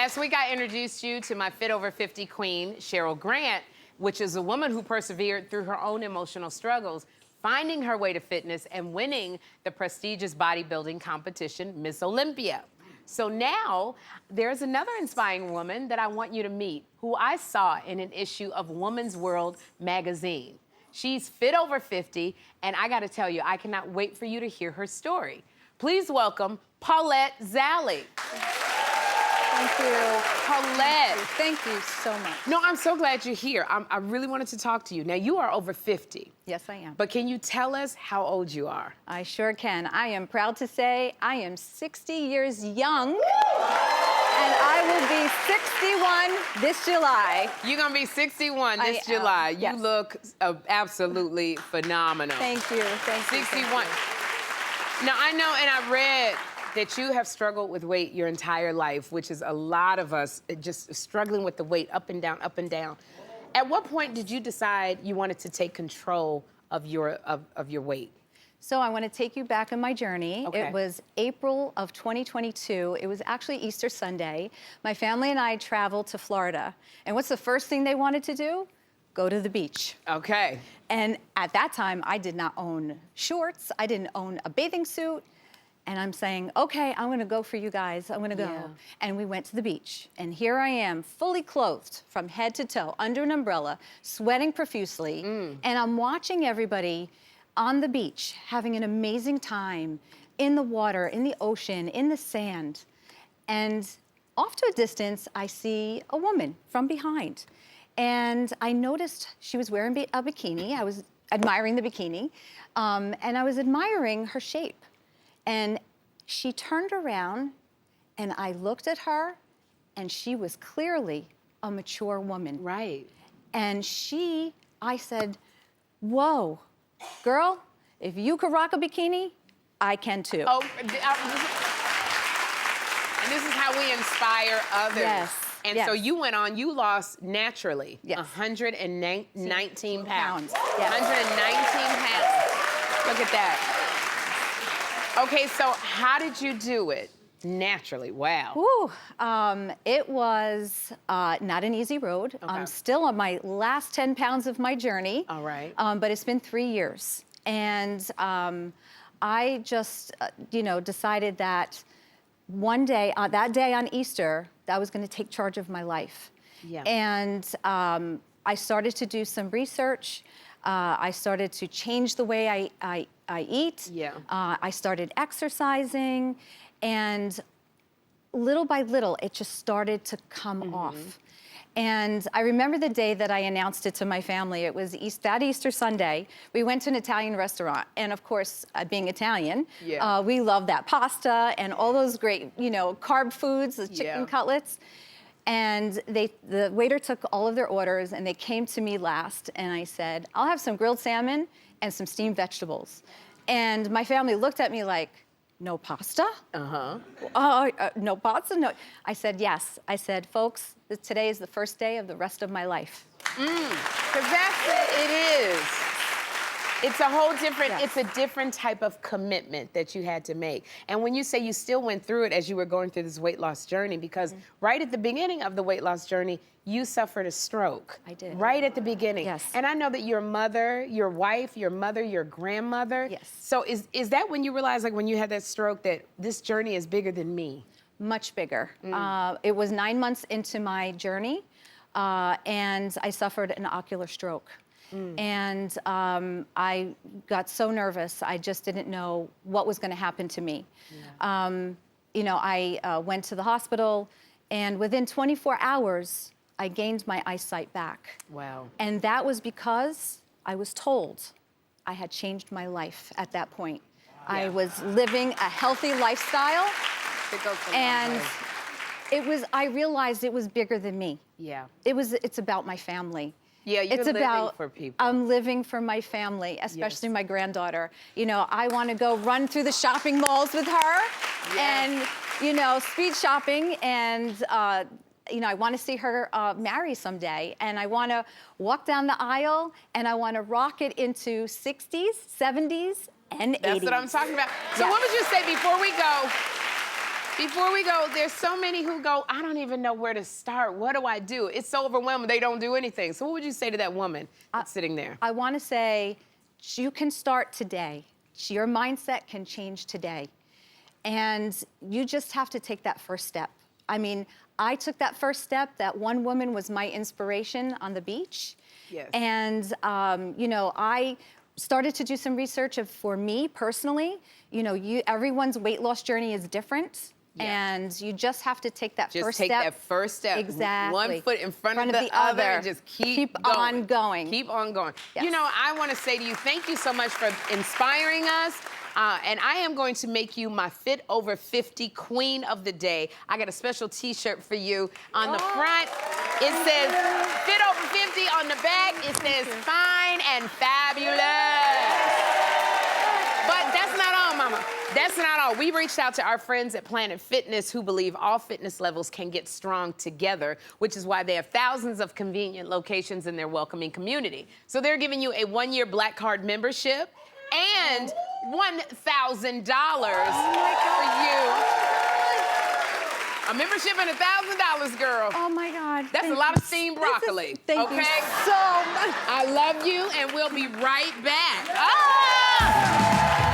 Last week, I introduced you to my Fit Over 50 queen, Cheryl Grant, which is a woman who persevered through her own emotional struggles, finding her way to fitness and winning the prestigious bodybuilding competition, Miss Olympia. So now, there's another inspiring woman that I want you to meet, who I saw in an issue of Woman's World magazine. She's Fit Over 50, and I gotta tell you, I cannot wait for you to hear her story. Please welcome Paulette Szalay. Thank you. Paulette. Thank you so much. No, I'm so glad you're here. I really wanted to talk to you. Now, you are over 50. Yes, I am. But can you tell us how old you are? I sure can. I am proud to say I am 60 years young, and I will be 61 this July. You're gonna be 61 this July. Yes. You look absolutely phenomenal. Thank you. Thank you. 61. Now, I know, and I read that you have struggled with weight your entire life, which is a lot of us just struggling with the weight up and down, up and down. At what point did you decide you wanted to take control of your weight? So I want to take you back on my journey. Okay. It was April of 2022. It was actually Easter Sunday. My family and I traveled to Florida. And what's the first thing they wanted to do? Go to the beach. Okay. And at that time, I did not own shorts. I didn't own a bathing suit. And I'm saying, okay, I'm gonna go for you guys. I'm gonna go. Yeah. And we went to the beach. And here I am, fully clothed from head to toe, under an umbrella, sweating profusely. And I'm watching everybody on the beach, having an amazing time in the water, in the ocean, in the sand. And off to a distance, I see a woman from behind. And I noticed she was wearing a bikini. I was admiring the bikini. And I was admiring her shape. And she turned around, and I looked at her, and she was clearly a mature woman. Right. And I said, whoa, girl, if you could rock a bikini, I can too. Oh, and this is how we inspire others. Yes. And yes. so you went on, you lost naturally Yes. 119 pounds. Yes. 119 pounds. Look at that. Okay, so how did you do it? Naturally, wow. Whew. It was not an easy road. Okay. I'm still on my last 10 pounds of my journey. All right. But it's been 3 years. And I just, decided that one day, that day on Easter, that I was gonna take charge of my life. Yeah. And I started to do some research. I started to change the way I eat. Yeah. I started exercising, and little by little, it just started to come off. And I remember the day that I announced it to my family. It was that Easter Sunday. We went to an Italian restaurant, and of course, being Italian, Yeah. we love that pasta and all those great, carb foods, the chicken cutlets. And the waiter took all of their orders, and they came to me last, and I said, I'll have some grilled salmon and some steamed vegetables. And my family looked at me like, no pasta? No pasta? No. I said, yes. I said, folks, today is the first day of the rest of my life. Because it is. It's a whole different, Yes. it's a different type of commitment that you had to make. And when you say you still went through it as you were going through this weight loss journey, because right at the beginning of the weight loss journey, you suffered a stroke. I did. Right at the beginning. Yes. And I know that your mother, your wife, your mother, your grandmother. Yes. So is that when you realized, like when you had that stroke, that this journey is bigger than me? Much bigger. It was 9 months into my journey, and I suffered an ocular stroke. And I got so nervous, I just didn't know what was gonna happen to me. Yeah. I went to the hospital, and within 24 hours, I gained my eyesight back. Wow. And that was because I was told I had changed my life at that point. I was living a healthy lifestyle, and I realized it was bigger than me. Yeah. It's about my family. Yeah, you're It's living about, for people. I'm living for my family, especially my granddaughter. I want to go run through the shopping malls with her, and speed shopping, and I want to see her marry someday, and I want to walk down the aisle, and I want to rock it into 60s, 70s, and 80s. That's what I'm talking about. So what would you say before we go? Before we go, there's so many who go, I don't even know where to start. What do I do? It's so overwhelming, they don't do anything. So what would you say to that woman that's sitting there? I want to say you can start today. Your mindset can change today. And you just have to take that first step. I mean, I took that first step. That one woman was my inspiration on the beach. Yes. And, you know, I started to do some research for me personally. You know, everyone's weight loss journey is different. Yes. And you just have to take that first take step. that first step. Exactly. One foot in front of the other and just keep going. on going. Keep on going. Yes. You know, I want to say to you, thank you so much for inspiring us. And I am going to make you my Fit Over 50 Queen of the Day. I got a special T-shirt for you. On the front, it says Fit Over 50. On the back, it says Fine and Fabulous. But that's not all, Mama. That's not all. We reached out to our friends at Planet Fitness who believe all fitness levels can get strong together, which is why they have thousands of convenient locations in their welcoming community. So they're giving you a 1-year Black Card membership and $1,000 for you. A membership and $1,000, girl. Oh my God. That's a lot of steamed broccoli. Thank you okay? so much. I love you, and we'll be right back. Ah!